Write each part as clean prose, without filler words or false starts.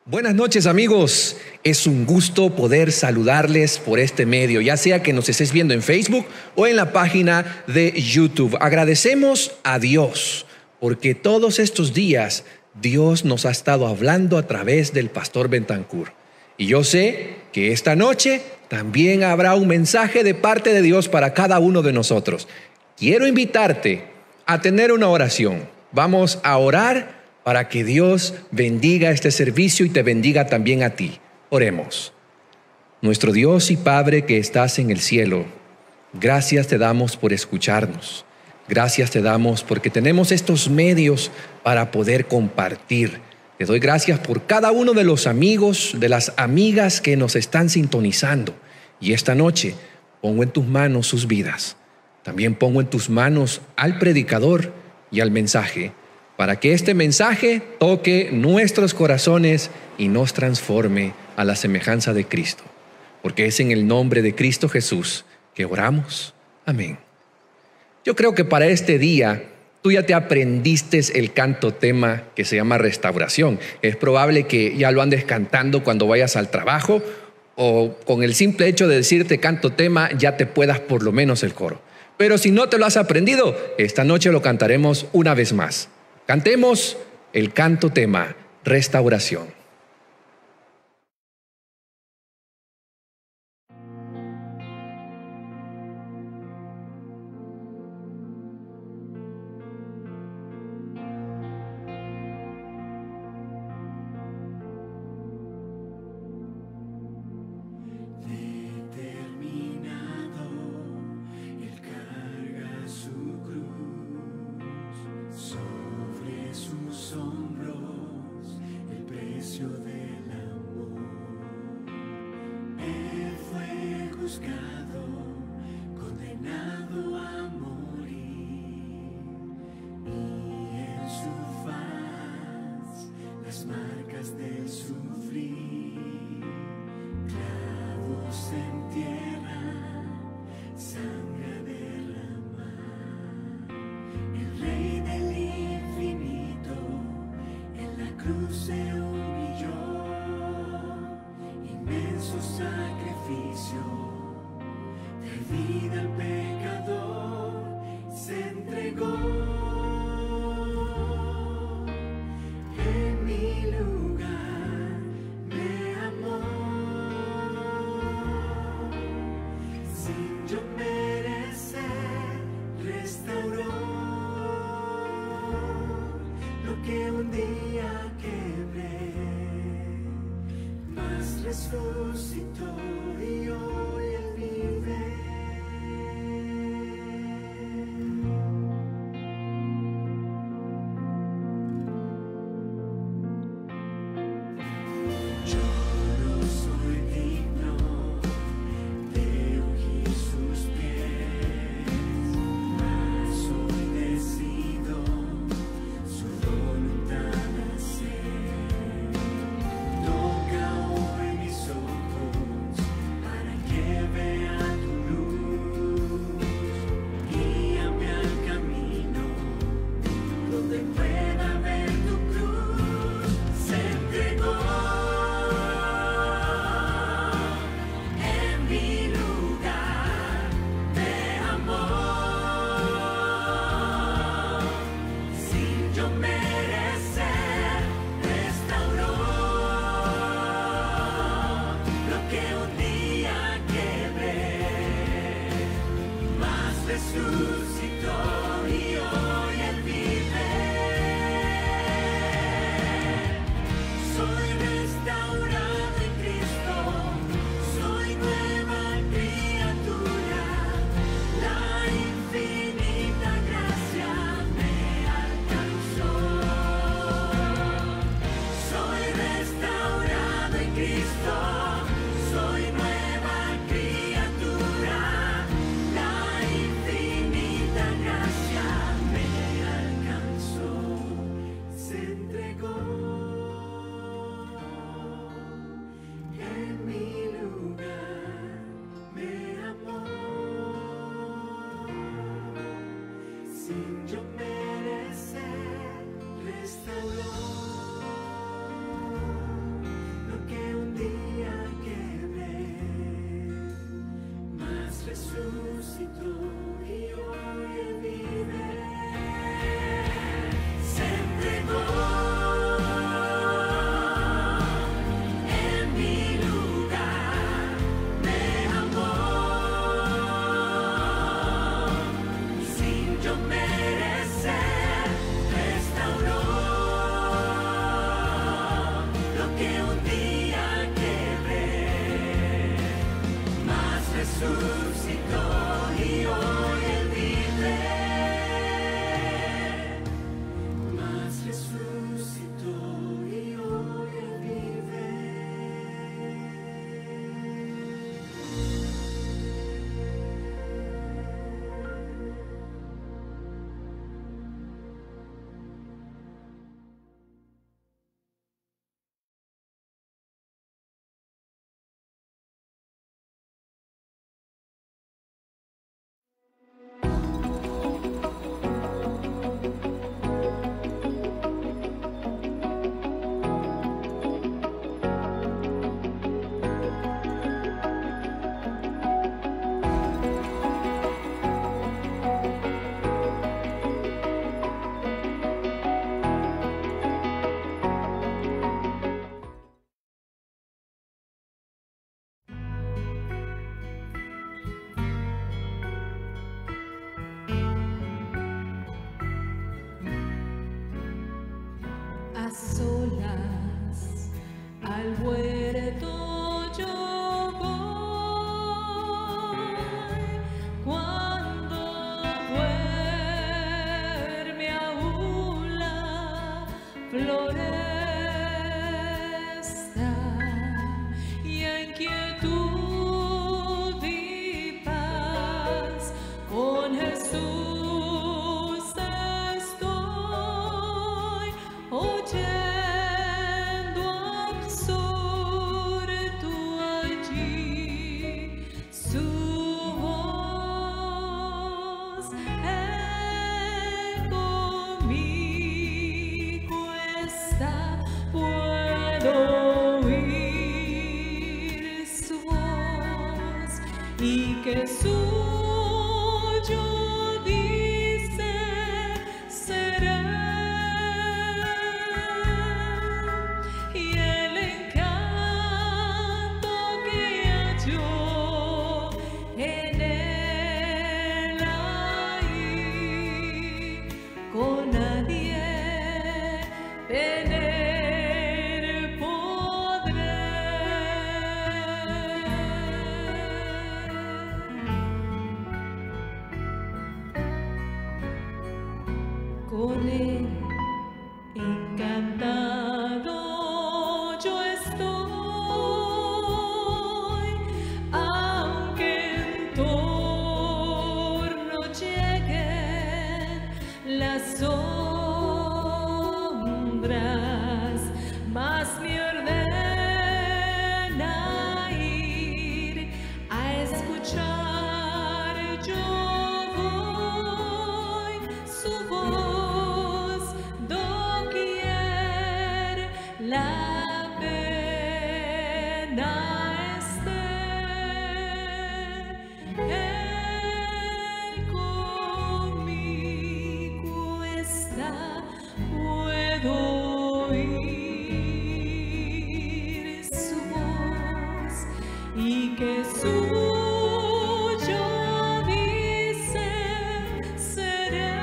Buenas noches, amigos. Es un gusto poder saludarles por este medio, ya sea que nos estés viendo en Facebook o en la página de YouTube. Agradecemos a Dios porque todos estos días Dios nos ha estado hablando a través del pastor Bentancur. Y yo sé que esta noche también habrá un mensaje de parte de Dios para cada uno de nosotros. Quiero invitarte a tener una oración. Vamos a orar para que Dios bendiga este servicio y te bendiga también a ti. Oremos. Nuestro Dios y Padre que estás en el cielo, gracias te damos por escucharnos. Gracias te damos porque tenemos estos medios para poder compartir. Te doy gracias por cada uno de los amigos, de las amigas que nos están sintonizando. Y esta noche pongo en tus manos sus vidas. También pongo en tus manos al predicador y al mensaje, para que este mensaje toque nuestros corazones y nos transforme a la semejanza de Cristo. Porque es en el nombre de Cristo Jesús que oramos. Amén. Yo creo que para este día tú ya te aprendiste el canto tema que se llama Restauración. Es probable que ya lo andes cantando cuando vayas al trabajo, o con el simple hecho de decirte canto tema ya te puedas por lo menos el coro. Pero si no te lo has aprendido, esta noche lo cantaremos una vez más. Cantemos el canto tema, Restauración. solas al huerto yo voy, cuando duerme aún la floresta, y en quietud y paz con Jesús estoy, oyendo absorto allí su voz. Él conmigo está, puedo oír su voz, y que suyo dice será, y el encanto que halló en él ahí, con nadie tener podré. Con él encantado yo estoy, aunque en torno lleguen las sombras, mas me ordena ir a escuchar. Yo voy su voz doquier la pena esté. Él conmigo está, puedo oír su voz, y que suyo dice seré,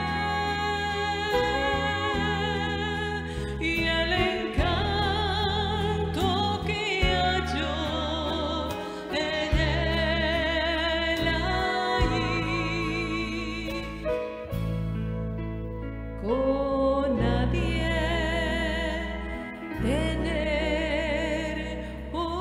y el encanto que halló en él ahí, con nadie tener podré.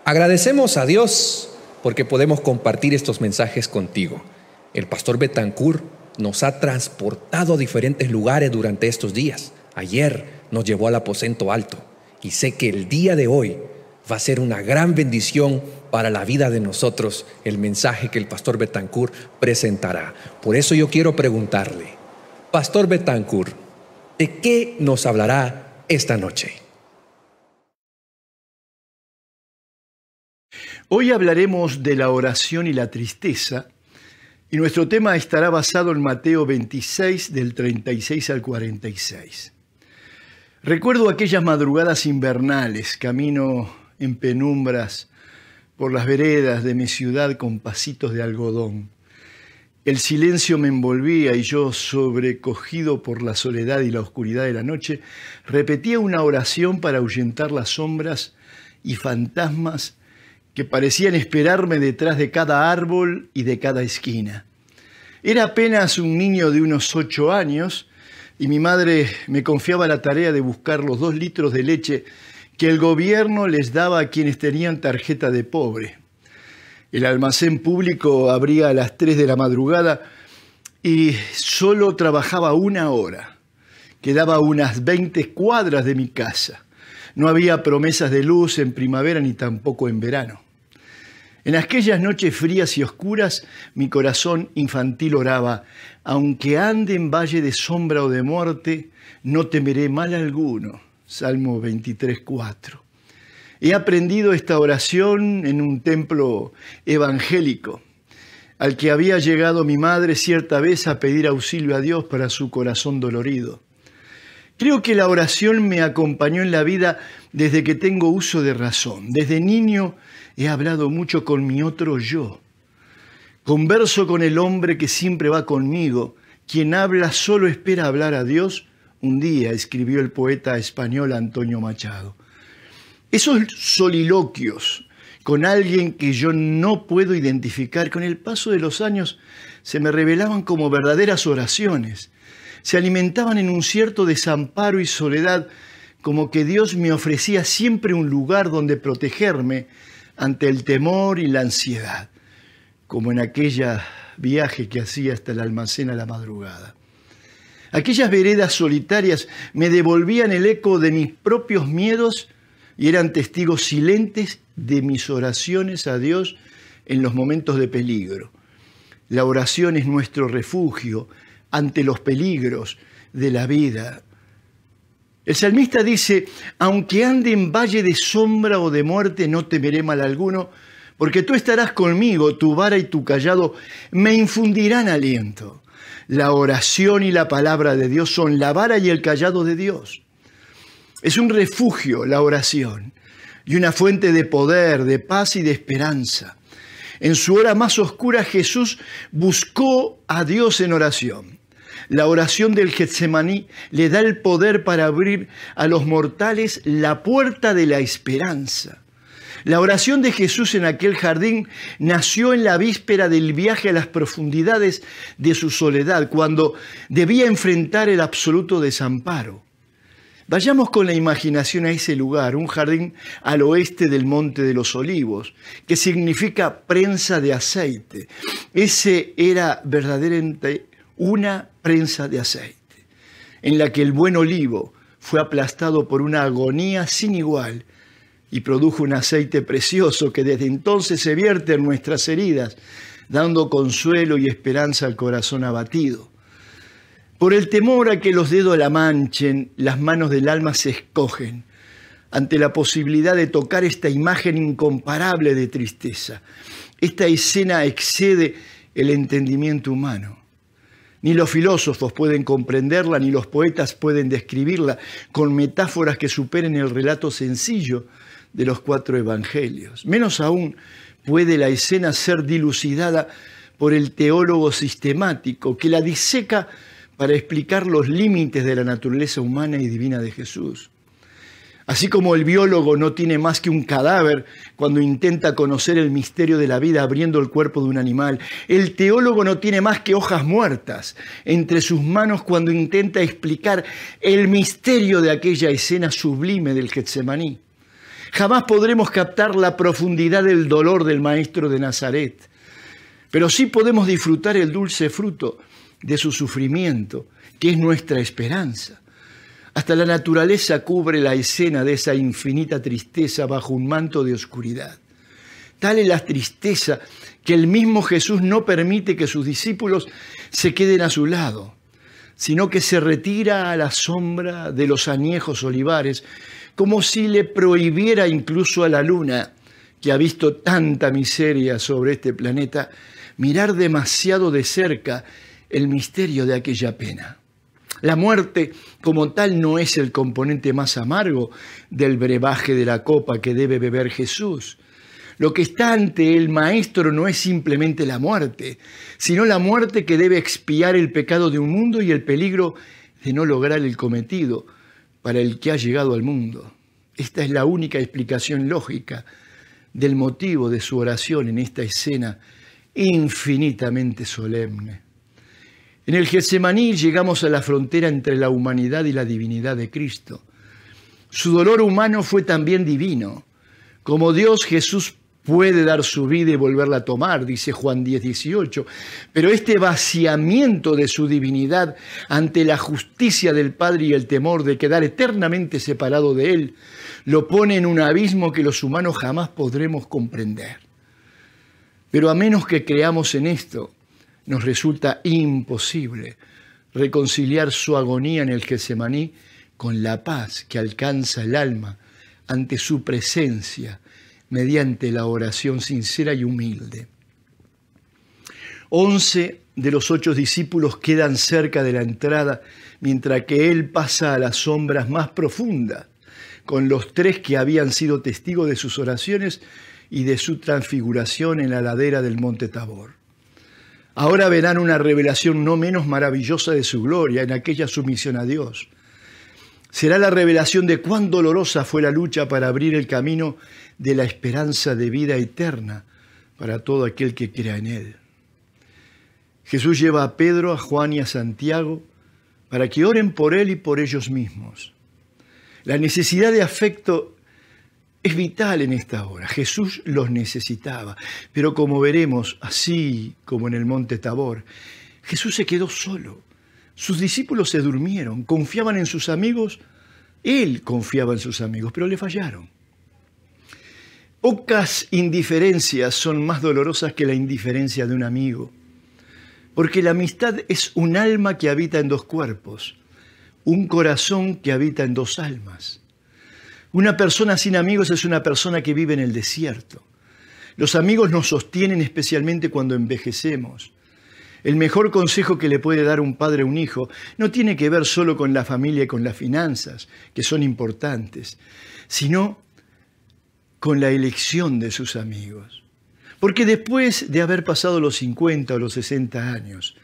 Agradecemos a Dios porque podemos compartir estos mensajes contigo. El pastor Betancourt nos ha transportado a diferentes lugares durante estos días. Ayer nos llevó al aposento alto, y sé que el día de hoy va a ser una gran bendición para la vida de nosotros el mensaje que el pastor Betancourt presentará. Por eso yo quiero preguntarle, pastor Betancourt, ¿de qué nos hablará esta noche? Hoy hablaremos de la oración y la tristeza, y nuestro tema estará basado en Mateo 26, del 36 al 46. Recuerdo aquellas madrugadas invernales, camino en penumbras por las veredas de mi ciudad con pasitos de algodón. El silencio me envolvía y yo, sobrecogido por la soledad y la oscuridad de la noche, repetía una oración para ahuyentar las sombras y fantasmas que parecían esperarme detrás de cada árbol y de cada esquina. Era apenas un niño de unos 8 años y mi madre me confiaba la tarea de buscar los 2 litros de leche que el gobierno les daba a quienes tenían tarjeta de pobre. El almacén público abría a las 3 de la madrugada y solo trabajaba 1 hora. Quedaba a unas 20 cuadras de mi casa. No había promesas de luz en primavera ni tampoco en verano. En aquellas noches frías y oscuras, mi corazón infantil oraba: aunque ande en valle de sombra o de muerte, no temeré mal alguno. Salmo 23:4. He aprendido esta oración en un templo evangélico, al que había llegado mi madre cierta vez a pedir auxilio a Dios para su corazón dolorido. Creo que la oración me acompañó en la vida desde que tengo uso de razón. Desde niño he hablado mucho con mi otro yo. Converso con el hombre que siempre va conmigo. Quien habla solo espera hablar a Dios. Un día escribió el poeta español Antonio Machado. Esos soliloquios con alguien que yo no puedo identificar, con el paso de los años se me revelaban como verdaderas oraciones. Se alimentaban en un cierto desamparo y soledad, como que Dios me ofrecía siempre un lugar donde protegerme ante el temor y la ansiedad, como en aquella viaje que hacía hasta el almacén a la madrugada. Aquellas veredas solitarias me devolvían el eco de mis propios miedos y eran testigos silentes de mis oraciones a Dios en los momentos de peligro. La oración es nuestro refugio ante los peligros de la vida. El salmista dice: aunque ande en valle de sombra o de muerte, no temeré mal alguno, porque tú estarás conmigo, tu vara y tu cayado me infundirán aliento. La oración y la palabra de Dios son la vara y el cayado de Dios. Es un refugio la oración y una fuente de poder, de paz y de esperanza. En su hora más oscura Jesús buscó a Dios en oración. La oración del Getsemaní le da el poder para abrir a los mortales la puerta de la esperanza. La oración de Jesús en aquel jardín nació en la víspera del viaje a las profundidades de su soledad, cuando debía enfrentar el absoluto desamparo. Vayamos con la imaginación a ese lugar, un jardín al oeste del Monte de los Olivos, que significa prensa de aceite. Ese era verdaderamente una prensa de aceite, en la que el buen olivo fue aplastado por una agonía sin igual y produjo un aceite precioso que desde entonces se vierte en nuestras heridas, dando consuelo y esperanza al corazón abatido. Por el temor a que los dedos la manchen, las manos del alma se escogen ante la posibilidad de tocar esta imagen incomparable de tristeza. Esta escena excede el entendimiento humano. Ni los filósofos pueden comprenderla, ni los poetas pueden describirla con metáforas que superen el relato sencillo de los 4 evangelios. Menos aún puede la escena ser dilucidada por el teólogo sistemático que la diseca para explicar los límites de la naturaleza humana y divina de Jesús. Así como el biólogo no tiene más que un cadáver cuando intenta conocer el misterio de la vida abriendo el cuerpo de un animal, el teólogo no tiene más que hojas muertas entre sus manos cuando intenta explicar el misterio de aquella escena sublime del Getsemaní. Jamás podremos captar la profundidad del dolor del Maestro de Nazaret, pero sí podemos disfrutar el dulce fruto de su sufrimiento, que es nuestra esperanza. Hasta la naturaleza cubre la escena de esa infinita tristeza bajo un manto de oscuridad. Tal es la tristeza que el mismo Jesús no permite que sus discípulos se queden a su lado, sino que se retira a la sombra de los añejos olivares, como si le prohibiera incluso a la luna, que ha visto tanta miseria sobre este planeta, mirar demasiado de cerca el misterio de aquella pena. La muerte como tal no es el componente más amargo del brebaje de la copa que debe beber Jesús. Lo que está ante el Maestro no es simplemente la muerte, sino la muerte que debe expiar el pecado de un mundo y el peligro de no lograr el cometido para el que ha llegado al mundo. Esta es la única explicación lógica del motivo de su oración en esta escena infinitamente solemne. En el Getsemaní llegamos a la frontera entre la humanidad y la divinidad de Cristo. Su dolor humano fue también divino. Como Dios, Jesús puede dar su vida y volverla a tomar, dice Juan 10:18. Pero este vaciamiento de su divinidad ante la justicia del Padre y el temor de quedar eternamente separado de Él, lo pone en un abismo que los humanos jamás podremos comprender. Pero a menos que creamos en esto, nos resulta imposible reconciliar su agonía en el Getsemaní con la paz que alcanza el alma ante su presencia mediante la oración sincera y humilde. 11 de los 8 discípulos quedan cerca de la entrada, mientras que él pasa a las sombras más profundas, con los 3 que habían sido testigos de sus oraciones y de su transfiguración en la ladera del monte Tabor. Ahora verán una revelación no menos maravillosa de su gloria en aquella sumisión a Dios. Será la revelación de cuán dolorosa fue la lucha para abrir el camino de la esperanza de vida eterna para todo aquel que crea en Él. Jesús lleva a Pedro, a Juan y a Santiago para que oren por Él y por ellos mismos. La necesidad de afecto es vital en esta hora. Jesús los necesitaba, pero como veremos, así como en el monte Tabor, Jesús se quedó solo. Sus discípulos se durmieron, confiaban en sus amigos, Él confiaba en sus amigos, pero le fallaron. Pocas indiferencias son más dolorosas que la indiferencia de un amigo, porque la amistad es un alma que habita en dos cuerpos, un corazón que habita en dos almas. Una persona sin amigos es una persona que vive en el desierto. Los amigos nos sostienen especialmente cuando envejecemos. El mejor consejo que le puede dar un padre a un hijo no tiene que ver solo con la familia y con las finanzas, que son importantes, sino con la elección de sus amigos. Porque después de haber pasado los 50 o los 60 años,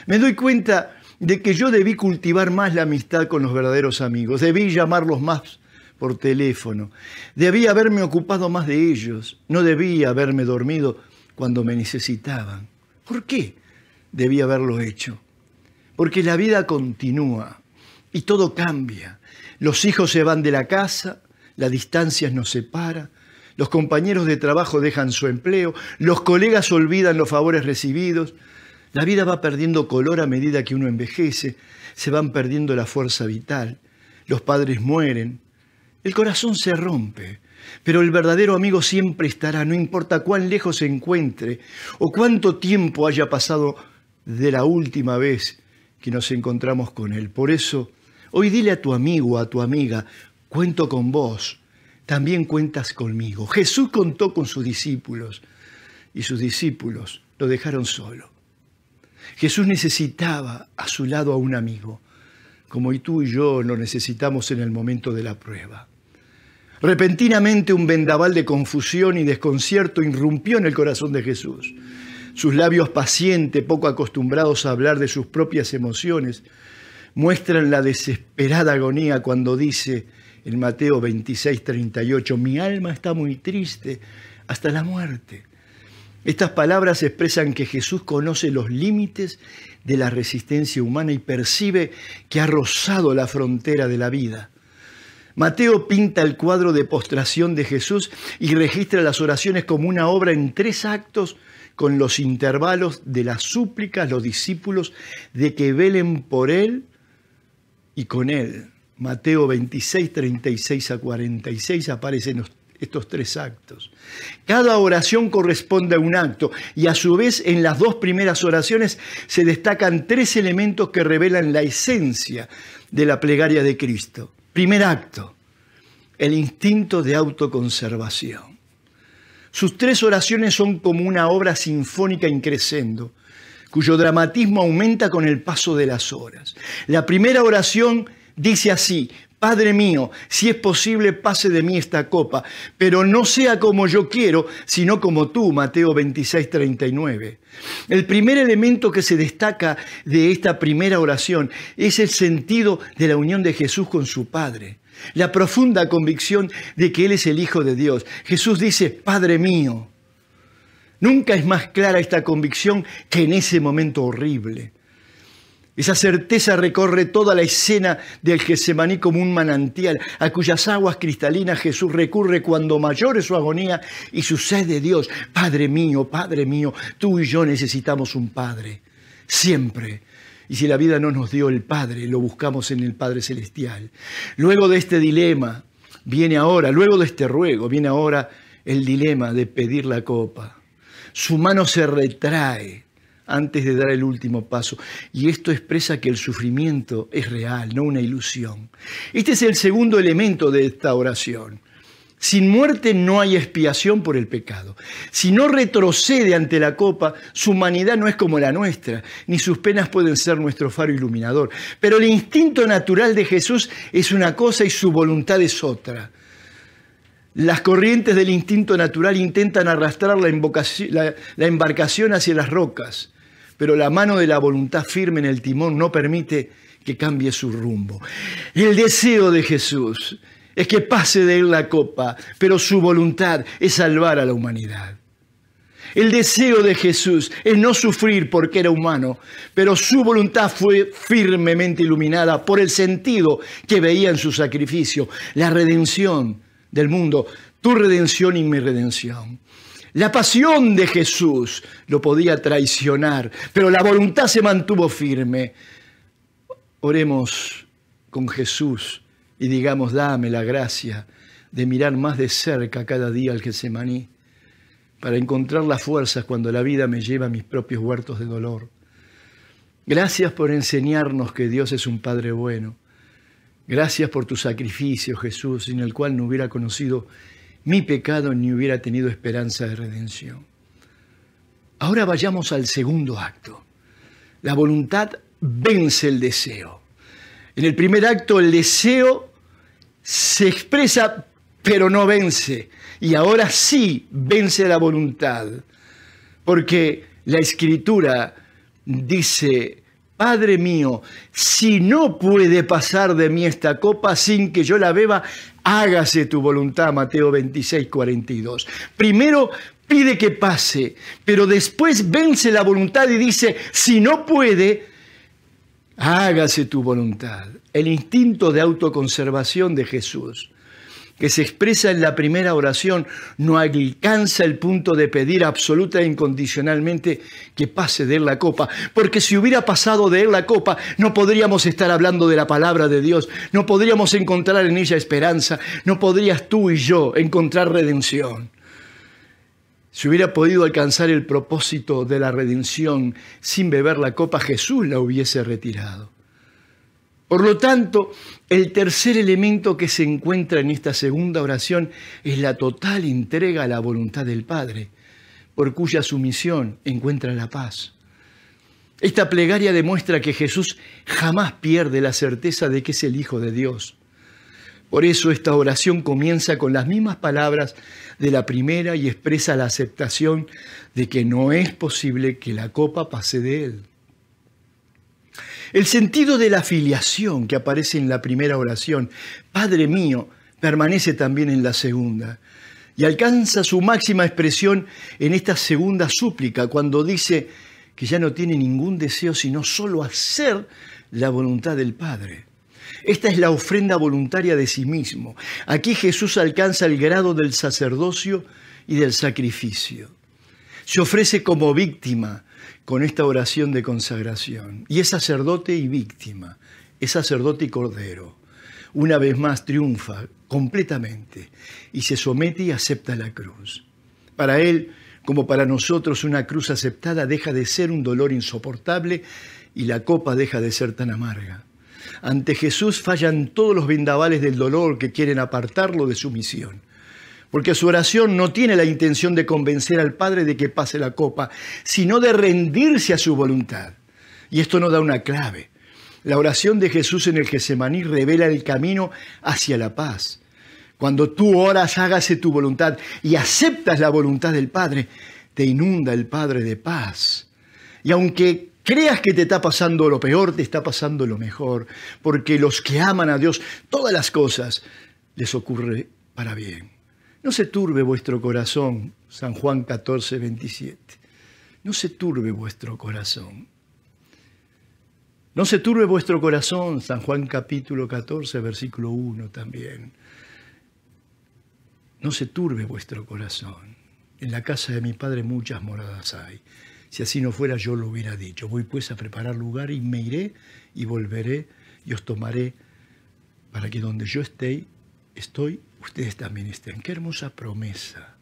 me doy cuenta de que yo debí cultivar más la amistad con los verdaderos amigos, debí llamarlos más por teléfono, debí haberme ocupado más de ellos, no debí haberme dormido cuando me necesitaban. ¿Por qué debí haberlo hecho? Porque la vida continúa y todo cambia. Los hijos se van de la casa, la distancia nos separa, los compañeros de trabajo dejan su empleo, los colegas olvidan los favores recibidos. La vida va perdiendo color a medida que uno envejece, se van perdiendo la fuerza vital, los padres mueren, el corazón se rompe, pero el verdadero amigo siempre estará, no importa cuán lejos se encuentre o cuánto tiempo haya pasado de la última vez que nos encontramos con él. Por eso, hoy dile a tu amigo, a tu amiga, cuento con vos, también cuentas conmigo. Jesús contó con sus discípulos y sus discípulos lo dejaron solo. Jesús necesitaba a su lado a un amigo, como tú y yo lo necesitamos en el momento de la prueba. Repentinamente un vendaval de confusión y desconcierto irrumpió en el corazón de Jesús. Sus labios pacientes, poco acostumbrados a hablar de sus propias emociones, muestran la desesperada agonía cuando dice en Mateo 26:38, mi alma está muy triste hasta la muerte. Estas palabras expresan que Jesús conoce los límites de la resistencia humana y percibe que ha rozado la frontera de la vida. Mateo pinta el cuadro de postración de Jesús y registra las oraciones como una obra en 3 actos con los intervalos de las súplicas a los discípulos de que velen por Él y con Él. Mateo 26, 36 a 46 aparecen estos 3 actos. Cada oración corresponde a un acto y a su vez en las 2 primeras oraciones se destacan 3 elementos que revelan la esencia de la plegaria de Cristo. Primer acto, el instinto de autoconservación. Sus 3 oraciones son como una obra sinfónica in crescendo, cuyo dramatismo aumenta con el paso de las horas. La primera oración dice así: Padre mío, si es posible, pase de mí esta copa, pero no sea como yo quiero, sino como tú, Mateo 26, 39. El primer elemento que se destaca de esta primera oración es el sentido de la unión de Jesús con su Padre, la profunda convicción de que Él es el Hijo de Dios. Jesús dice, Padre mío. Nunca es más clara esta convicción que en ese momento horrible. Esa certeza recorre toda la escena del Getsemaní como un manantial, a cuyas aguas cristalinas Jesús recurre cuando mayor es su agonía y su sed de Dios. Padre mío, tú y yo necesitamos un Padre, siempre. Y si la vida no nos dio el Padre, lo buscamos en el Padre Celestial. Luego de este dilema, luego de este ruego, viene ahora el dilema de pedir la copa. Su mano se retrae antes de dar el último paso. Y esto expresa que el sufrimiento es real, no una ilusión. Este es el segundo elemento de esta oración. Sin muerte no hay expiación por el pecado. Si no retrocede ante la copa, su humanidad no es como la nuestra, ni sus penas pueden ser nuestro faro iluminador. Pero el instinto natural de Jesús es una cosa y su voluntad es otra. Las corrientes del instinto natural intentan arrastrar la embarcación hacia las rocas, pero la mano de la voluntad firme en el timón no permite que cambie su rumbo. El deseo de Jesús es que pase de él la copa, pero su voluntad es salvar a la humanidad. El deseo de Jesús es no sufrir porque era humano, pero su voluntad fue firmemente iluminada por el sentido que veía en su sacrificio, la redención del mundo, tu redención y mi redención. La pasión de Jesús lo podía traicionar, pero la voluntad se mantuvo firme. Oremos con Jesús y digamos, dame la gracia de mirar más de cerca cada día al Getsemaní, para encontrar las fuerzas cuando la vida me lleva a mis propios huertos de dolor. Gracias por enseñarnos que Dios es un Padre bueno. Gracias por tu sacrificio, Jesús, sin el cual no hubiera conocido mi pecado ni hubiera tenido esperanza de redención. Ahora vayamos al segundo acto. La voluntad vence el deseo. En el primer acto el deseo se expresa pero no vence. Y ahora sí vence la voluntad. Porque la Escritura dice, Padre mío, si no puede pasar de mí esta copa sin que yo la beba, hágase tu voluntad, Mateo 26, 42. Primero pide que pase, pero después vence la voluntad y dice, si no puede, hágase tu voluntad. El instinto de autoconservación de Jesús, que se expresa en la primera oración, no alcanza el punto de pedir absoluta e incondicionalmente que pase de él la copa. Porque si hubiera pasado de él la copa, no podríamos estar hablando de la palabra de Dios, no podríamos encontrar en ella esperanza, no podrías tú y yo encontrar redención. Si hubiera podido alcanzar el propósito de la redención sin beber la copa, Jesús la hubiese retirado. Por lo tanto, el tercer elemento que se encuentra en esta segunda oración es la total entrega a la voluntad del Padre, por cuya sumisión encuentra la paz. Esta plegaria demuestra que Jesús jamás pierde la certeza de que es el Hijo de Dios. Por eso esta oración comienza con las mismas palabras de la primera y expresa la aceptación de que no es posible que la copa pase de él. El sentido de la filiación que aparece en la primera oración, Padre mío, permanece también en la segunda y alcanza su máxima expresión en esta segunda súplica cuando dice que ya no tiene ningún deseo sino solo hacer la voluntad del Padre. Esta es la ofrenda voluntaria de sí mismo. Aquí Jesús alcanza el grado del sacerdocio y del sacrificio. Se ofrece como víctima con esta oración de consagración. Y es sacerdote y víctima, es sacerdote y cordero. Una vez más triunfa completamente y se somete y acepta la cruz. Para él, como para nosotros, una cruz aceptada deja de ser un dolor insoportable y la copa deja de ser tan amarga. Ante Jesús fallan todos los vendavales del dolor que quieren apartarlo de su misión. Porque su oración no tiene la intención de convencer al Padre de que pase la copa, sino de rendirse a su voluntad. Y esto nos da una clave. La oración de Jesús en el Getsemaní revela el camino hacia la paz. Cuando tú oras, hágase tu voluntad y aceptas la voluntad del Padre, te inunda el Padre de paz. Y aunque creas que te está pasando lo peor, te está pasando lo mejor. Porque los que aman a Dios, todas las cosas les ocurre para bien. No se turbe vuestro corazón, San Juan 14, 27. No se turbe vuestro corazón. No se turbe vuestro corazón, San Juan capítulo 14, versículo 1 también. No se turbe vuestro corazón. En la casa de mi Padre muchas moradas hay. Si así no fuera, yo lo hubiera dicho. Voy pues a preparar lugar y me iré y volveré y os tomaré para que donde yo estoy, ustedes también estén. Qué hermosa promesa.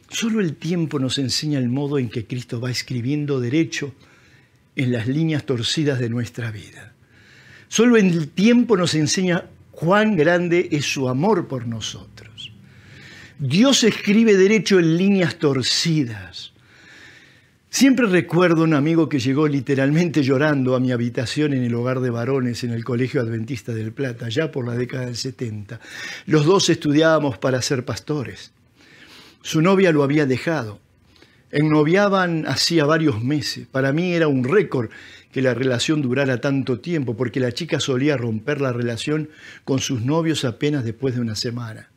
Solo el tiempo nos enseña el modo en que Cristo va escribiendo derecho en las líneas torcidas de nuestra vida. Solo el tiempo nos enseña cuán grande es su amor por nosotros. Dios escribe derecho en líneas torcidas. Siempre recuerdo un amigo que llegó literalmente llorando a mi habitación en el hogar de varones en el Colegio Adventista del Plata, ya por la década del 70. Los dos estudiábamos para ser pastores. Su novia lo había dejado. Ennoviaban hacía varios meses. Para mí era un récord que la relación durara tanto tiempo, porque la chica solía romper la relación con sus novios apenas después de una semana.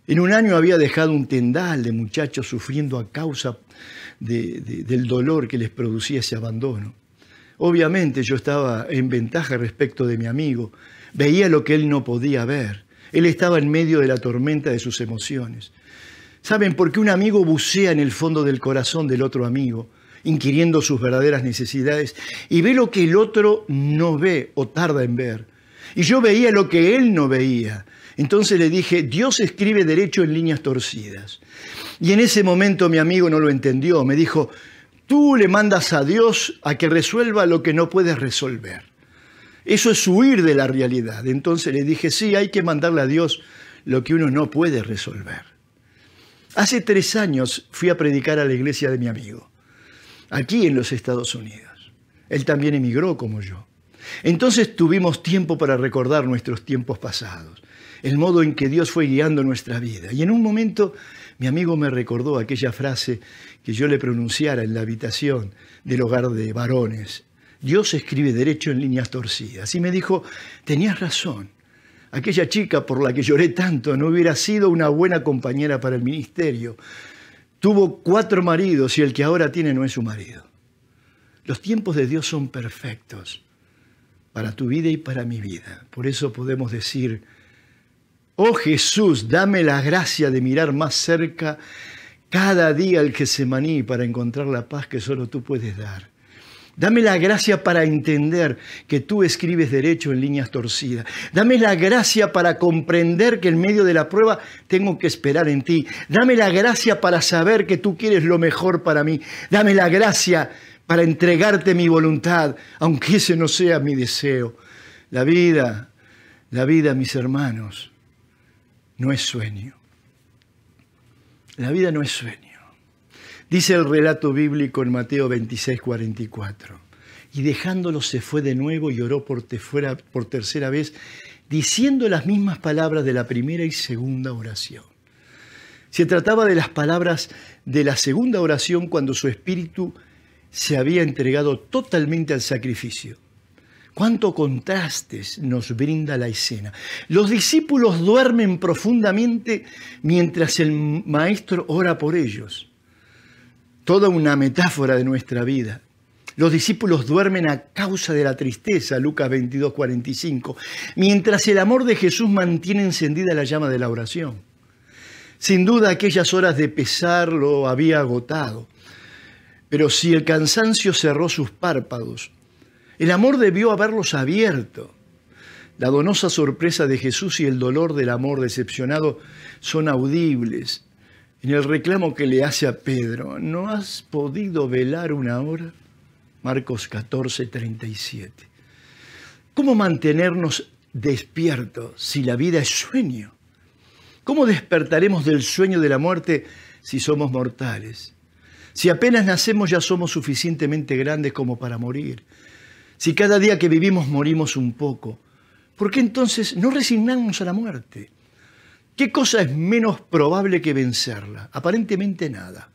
En un año había dejado un tendal de muchachos sufriendo a causa del dolor que les producía ese abandono. Obviamente yo estaba en ventaja respecto de mi amigo. Veía lo que él no podía ver. Él estaba en medio de la tormenta de sus emociones. ¿Saben? Porque un amigo bucea en el fondo del corazón del otro amigo, inquiriendo sus verdaderas necesidades, y ve lo que el otro no ve o tarda en ver. Y yo veía lo que él no veía. Entonces le dije, Dios escribe derecho en líneas torcidas. Y en ese momento mi amigo no lo entendió. Me dijo, tú le mandas a Dios a que resuelva lo que no puedes resolver. Eso es huir de la realidad. Entonces le dije, sí, hay que mandarle a Dios lo que uno no puede resolver. Hace 3 años fui a predicar a la iglesia de mi amigo, aquí en los Estados Unidos. Él también emigró como yo. Entonces tuvimos tiempo para recordar nuestros tiempos pasados, el modo en que Dios fue guiando nuestra vida. Y en un momento mi amigo me recordó aquella frase que yo le pronunciara en la habitación del hogar de varones. Dios escribe derecho en líneas torcidas. Y me dijo, tenías razón. Aquella chica por la que lloré tanto no hubiera sido una buena compañera para el ministerio. Tuvo 4 maridos y el que ahora tiene no es su marido. Los tiempos de Dios son perfectos para tu vida y para mi vida. Por eso podemos decir, oh Jesús, dame la gracia de mirar más cerca cada día el Getsemaní para encontrar la paz que solo tú puedes dar. Dame la gracia para entender que tú escribes derecho en líneas torcidas. Dame la gracia para comprender que en medio de la prueba tengo que esperar en ti. Dame la gracia para saber que tú quieres lo mejor para mí. Dame la gracia para entregarte mi voluntad, aunque ese no sea mi deseo. La vida, mis hermanos, no es sueño. La vida no es sueño. Dice el relato bíblico en Mateo 26, 44. Y dejándolo se fue de nuevo y oró por tercera vez, diciendo las mismas palabras de la primera y segunda oración. Se trataba de las palabras de la segunda oración cuando su espíritu se había entregado totalmente al sacrificio. Cuánto contrastes nos brinda la escena. Los discípulos duermen profundamente mientras el maestro ora por ellos. Toda una metáfora de nuestra vida. Los discípulos duermen a causa de la tristeza, Lucas 22, 45, mientras el amor de Jesús mantiene encendida la llama de la oración. Sin duda aquellas horas de pesar lo había agotado, pero si el cansancio cerró sus párpados, el amor debió haberlos abierto. La donosa sorpresa de Jesús y el dolor del amor decepcionado son audibles en el reclamo que le hace a Pedro. ¿No has podido velar una hora? Marcos 14, 37. ¿Cómo mantenernos despiertos si la vida es sueño? ¿Cómo despertaremos del sueño de la muerte si somos mortales? Si apenas nacemos ya somos suficientemente grandes como para morir. Si cada día que vivimos morimos un poco, ¿por qué entonces no resignamos a la muerte? ¿Qué cosa es menos probable que vencerla? Aparentemente nada.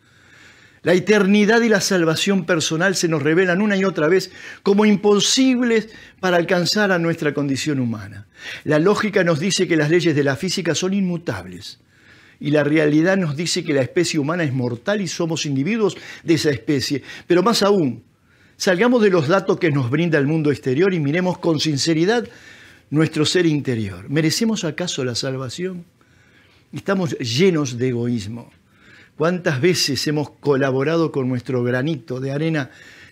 La eternidad y la salvación personal se nos revelan una y otra vez como imposibles para alcanzar a nuestra condición humana. La lógica nos dice que las leyes de la física son inmutables. Y la realidad nos dice que la especie humana es mortal y somos individuos de esa especie. Pero más aún, salgamos de los datos que nos brinda el mundo exterior y miremos con sinceridad nuestro ser interior. ¿Merecemos acaso la salvación? Estamos llenos de egoísmo. ¿Cuántas veces hemos colaborado con nuestro granito de arena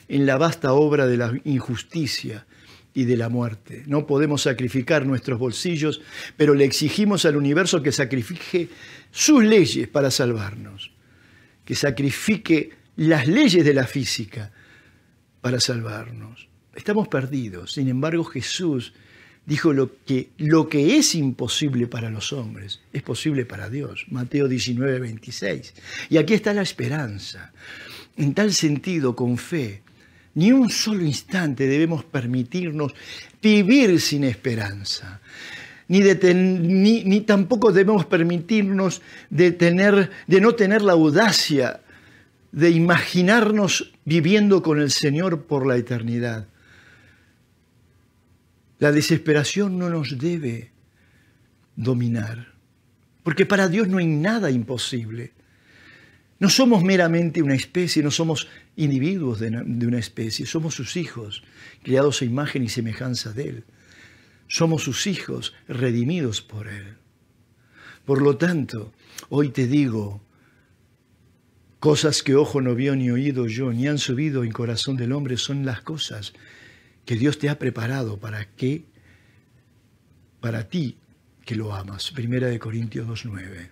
en la vasta obra de la injusticia y de la muerte? No podemos sacrificar nuestros bolsillos, pero le exigimos al universo que sacrifique sus leyes para salvarnos, que sacrifique las leyes de la física para salvarnos. Estamos perdidos. Sin embargo, Jesús dijo lo que es imposible para los hombres es posible para Dios. Mateo 19, 26. Y aquí está la esperanza. En tal sentido, con fe, ni un solo instante debemos permitirnos vivir sin esperanza. Ni tampoco debemos permitirnos de no tener la audacia de imaginarnos viviendo con el Señor por la eternidad. La desesperación no nos debe dominar, porque para Dios no hay nada imposible. No somos meramente una especie, no somos individuos de una especie, somos sus hijos, creados a imagen y semejanza de Él. Somos sus hijos, redimidos por Él. Por lo tanto, hoy te digo, cosas que ojo no vio ni oído yo, ni han subido en corazón del hombre, son las cosas que Dios te ha preparado para ti que lo amas. 1 Corintios 2:9.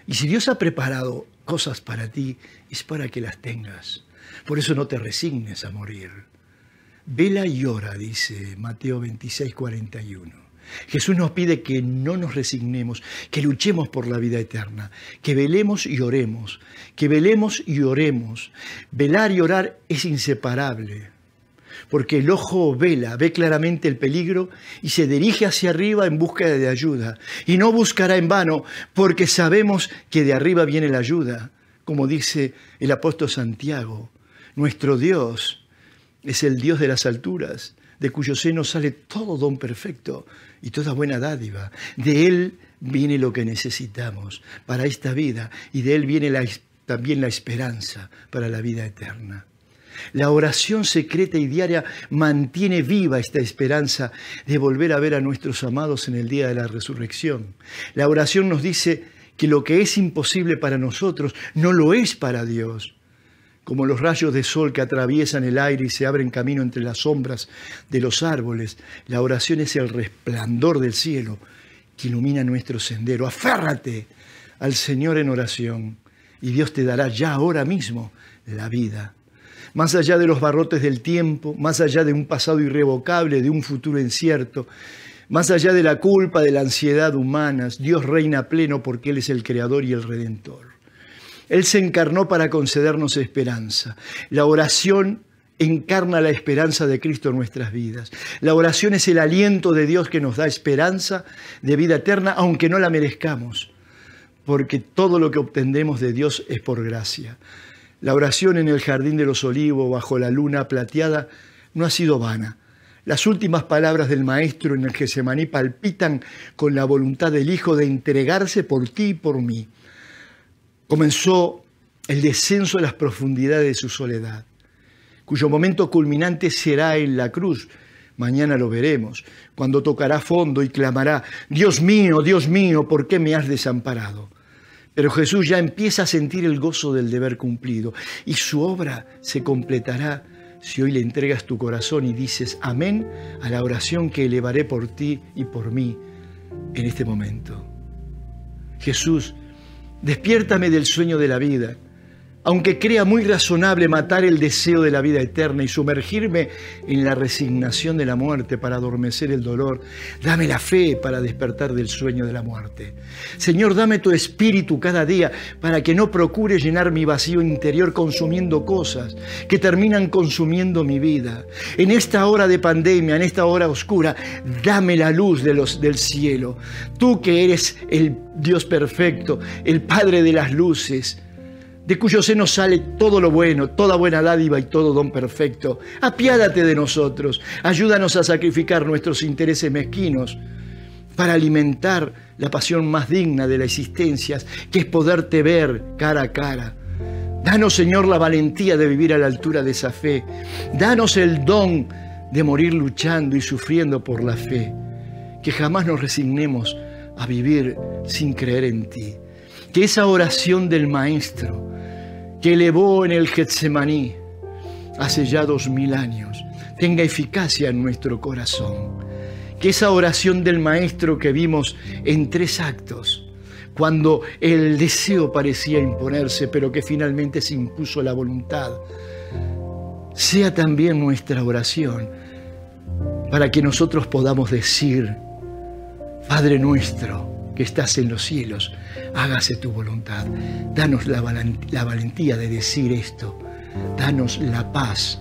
Y si Dios ha preparado cosas para ti, es para que las tengas. Por eso no te resignes a morir. Vela y ora, dice Mateo 26:41. Jesús nos pide que no nos resignemos, que luchemos por la vida eterna, que velemos y oremos, que velemos y oremos. Velar y orar es inseparable, porque el ojo vela, ve claramente el peligro y se dirige hacia arriba en búsqueda de ayuda. Y no buscará en vano, porque sabemos que de arriba viene la ayuda. Como dice el apóstol Santiago, nuestro Dios es el Dios de las alturas, de cuyo seno sale todo don perfecto y toda buena dádiva. De Él viene lo que necesitamos para esta vida y de Él viene también la esperanza para la vida eterna. La oración secreta y diaria mantiene viva esta esperanza de volver a ver a nuestros amados en el día de la resurrección. La oración nos dice que lo que es imposible para nosotros no lo es para Dios. Como los rayos de sol que atraviesan el aire y se abren camino entre las sombras de los árboles, la oración es el resplandor del cielo que ilumina nuestro sendero. Aférrate al Señor en oración y Dios te dará ya ahora mismo la vida. Más allá de los barrotes del tiempo, más allá de un pasado irrevocable, de un futuro incierto, más allá de la culpa, de la ansiedad humanas, Dios reina pleno porque Él es el Creador y el Redentor. Él se encarnó para concedernos esperanza. La oración encarna la esperanza de Cristo en nuestras vidas. La oración es el aliento de Dios que nos da esperanza de vida eterna, aunque no la merezcamos, porque todo lo que obtendremos de Dios es por gracia. La oración en el jardín de los olivos, bajo la luna plateada, no ha sido vana. Las últimas palabras del Maestro en el Getsemaní palpitan con la voluntad del Hijo de entregarse por ti y por mí. Comenzó el descenso a las profundidades de su soledad, cuyo momento culminante será en la cruz. Mañana lo veremos, cuando tocará fondo y clamará, Dios mío, ¿por qué me has desamparado? Pero Jesús ya empieza a sentir el gozo del deber cumplido y su obra se completará si hoy le entregas tu corazón y dices amén a la oración que elevaré por ti y por mí en este momento. Jesús, despiértame del sueño de la vida, aunque crea muy razonable matar el deseo de la vida eterna y sumergirme en la resignación de la muerte para adormecer el dolor. Dame la fe para despertar del sueño de la muerte. Señor, dame tu espíritu cada día para que no procure llenar mi vacío interior consumiendo cosas que terminan consumiendo mi vida. En esta hora de pandemia, en esta hora oscura, dame la luz del cielo. Tú que eres el Dios perfecto, el Padre de las luces, de cuyo seno sale todo lo bueno, toda buena dádiva y todo don perfecto. Apiádate de nosotros, ayúdanos a sacrificar nuestros intereses mezquinos para alimentar la pasión más digna de la existencia, que es poderte ver cara a cara. Danos, Señor, la valentía de vivir a la altura de esa fe. Danos el don de morir luchando y sufriendo por la fe. Que jamás nos resignemos a vivir sin creer en ti. Que esa oración del Maestro que elevó en el Getsemaní hace ya 2000 años tenga eficacia en nuestro corazón. Que esa oración del Maestro que vimos en 3 actos, cuando el deseo parecía imponerse, pero que finalmente se impuso la voluntad, sea también nuestra oración. para que nosotros podamos decir: Padre nuestro que estás en los cielos, hágase tu voluntad. Danos la valentía de decir esto. Danos la paz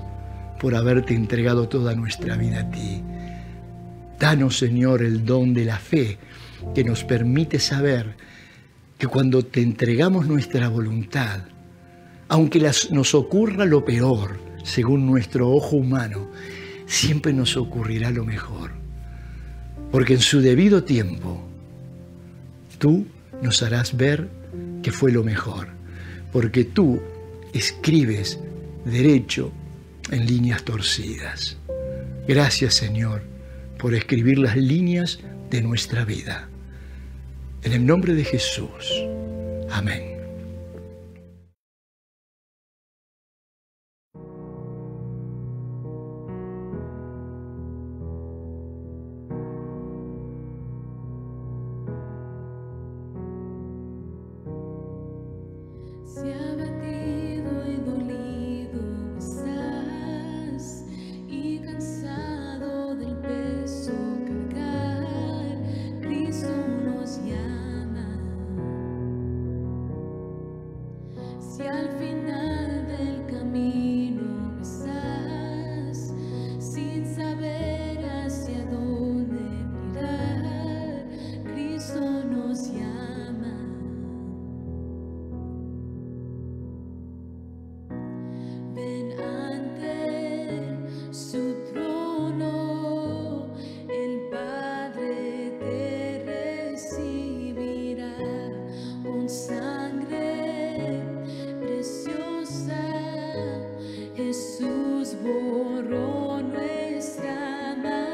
por haberte entregado toda nuestra vida a ti. Danos, Señor, el don de la fe que nos permite saber que cuando te entregamos nuestra voluntad, aunque nos ocurra lo peor, según nuestro ojo humano, siempre nos ocurrirá lo mejor. Porque en su debido tiempo, tú nos harás ver que fue lo mejor. Porque tú escribes derecho en líneas torcidas. Gracias, Señor, por escribir las líneas de nuestra vida. En el nombre de Jesús. Amén. Si abatido y dolido estás y cansado del peso cargar, Cristo nos llama. Si al final del camino estás sin saber hacia dónde mirar, Cristo nos llama. Ven ante su trono, el Padre te recibirá con sangre preciosa. Jesús borró nuestra maldad.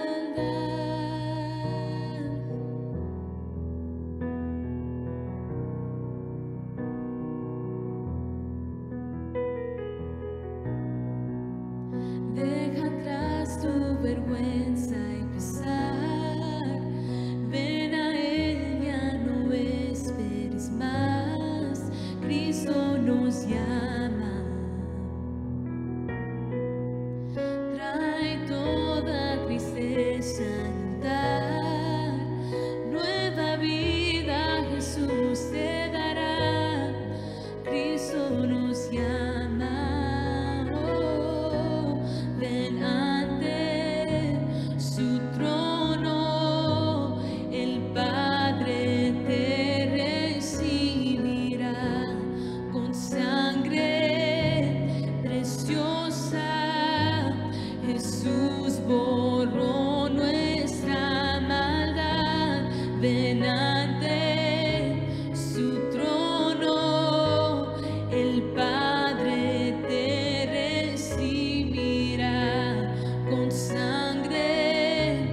Deja atrás tu vergüenza y pesar. Ven a Él, ya no esperes más. Cristo nos llama. Trae toda tristeza y andar. Nueva vida Jesús te dará. Cristo nos llama. Ven ante su trono, el Padre te recibirá con sangre preciosa. Jesús borró nuestra maldad. Ven ante su trono, el Padre te recibirá con sangre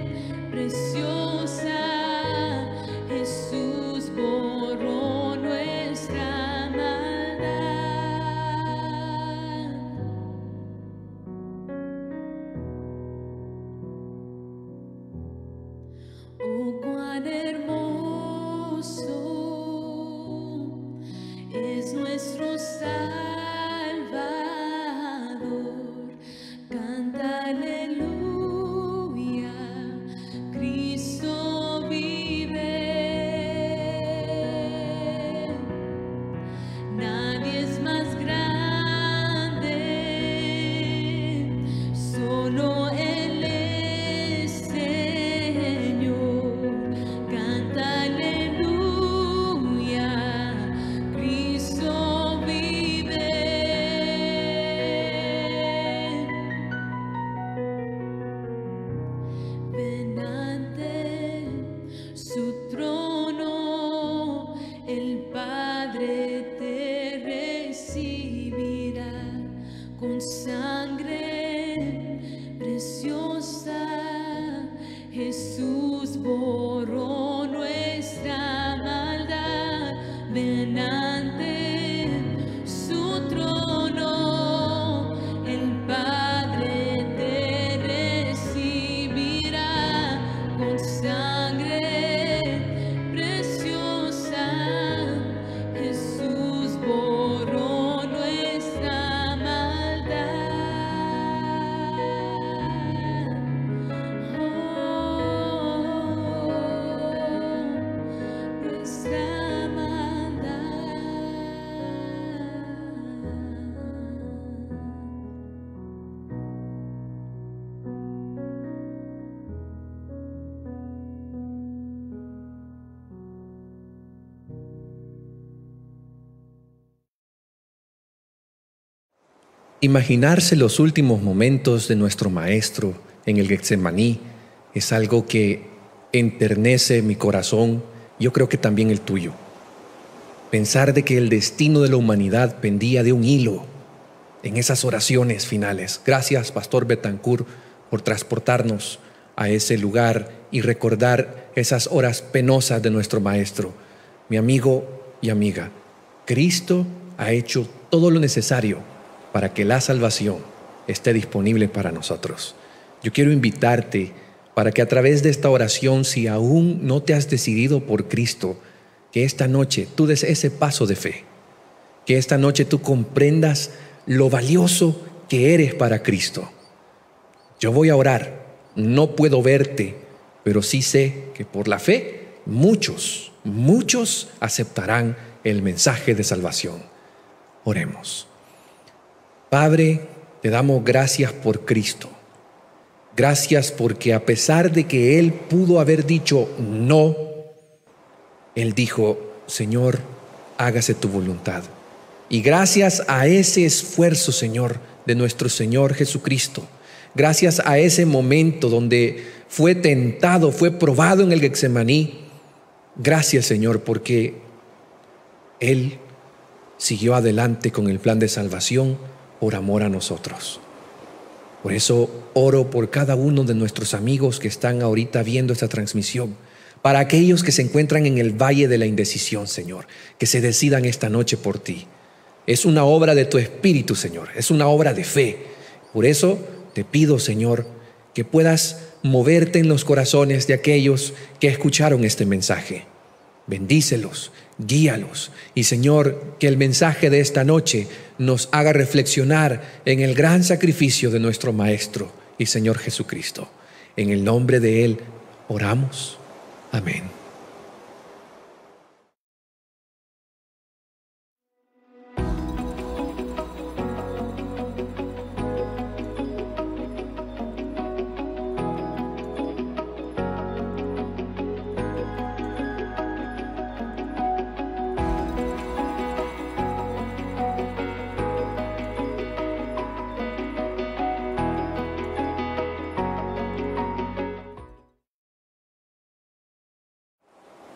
preciosa. Jesús borró nuestra maldad. Oh, cuán hermoso es nuestro Salvador. Canta aleluya, Cristo vive. Nadie es más grande, solo Él es Señor. Canta aleluya, Cristo vive. Ven ante su trono, el Padre te recibirá con sangre preciosa. Jesús borró nuestra maldad. Ven ante su trono, el Padre te recibirá con sangre preciosa. Jesús borró nuestra maldad. Oh, Imaginarse los últimos momentos de nuestro Maestro en el Getsemaní es algo que enternece mi corazón, yo creo que también el tuyo. Pensar de que el destino de la humanidad pendía de un hilo en esas oraciones finales. Gracias, Pastor Betancourt, por transportarnos a ese lugar y recordar esas horas penosas de nuestro Maestro. Mi amigo y amiga, Cristo ha hecho todo lo necesario para que la salvación esté disponible para nosotros. Yo quiero invitarte para que a través de esta oración, si aún no te has decidido por Cristo, que esta noche tú des ese paso de fe, que esta noche tú comprendas lo valioso que eres para Cristo. Yo voy a orar, no puedo verte, pero sí sé que por la fe muchos aceptarán el mensaje de salvación. Oremos. Padre, te damos gracias por Cristo. Gracias porque a pesar de que Él pudo haber dicho no, Él dijo, Señor, hágase tu voluntad. Y gracias a ese esfuerzo, Señor, de nuestro Señor Jesucristo, gracias a ese momento donde fue tentado, fue probado en el Getsemaní, gracias, Señor, porque Él siguió adelante con el plan de salvación por amor a nosotros. Por eso oro por cada uno de nuestros amigos que están ahorita viendo esta transmisión, para aquellos que se encuentran en el valle de la indecisión, Señor, que se decidan esta noche por ti. Es una obra de tu Espíritu, Señor, es una obra de fe. Por eso te pido, Señor, que puedas moverte en los corazones de aquellos que escucharon este mensaje. Bendícelos, guíalos y, Señor, que el mensaje de esta noche nos haga reflexionar en el gran sacrificio de nuestro Maestro y Señor Jesucristo. En el nombre de Él oramos. Amén.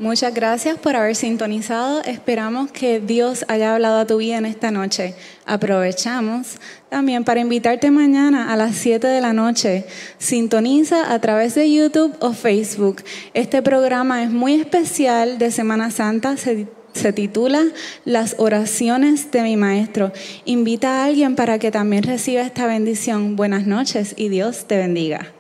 Muchas gracias por haber sintonizado. Esperamos que Dios haya hablado a tu vida en esta noche. Aprovechamos también para invitarte mañana a las 7 de la noche. Sintoniza a través de YouTube o Facebook. Este programa es muy especial de Semana Santa. Se titula Las oraciones de mi Maestro. Invita a alguien para que también reciba esta bendición. Buenas noches y Dios te bendiga.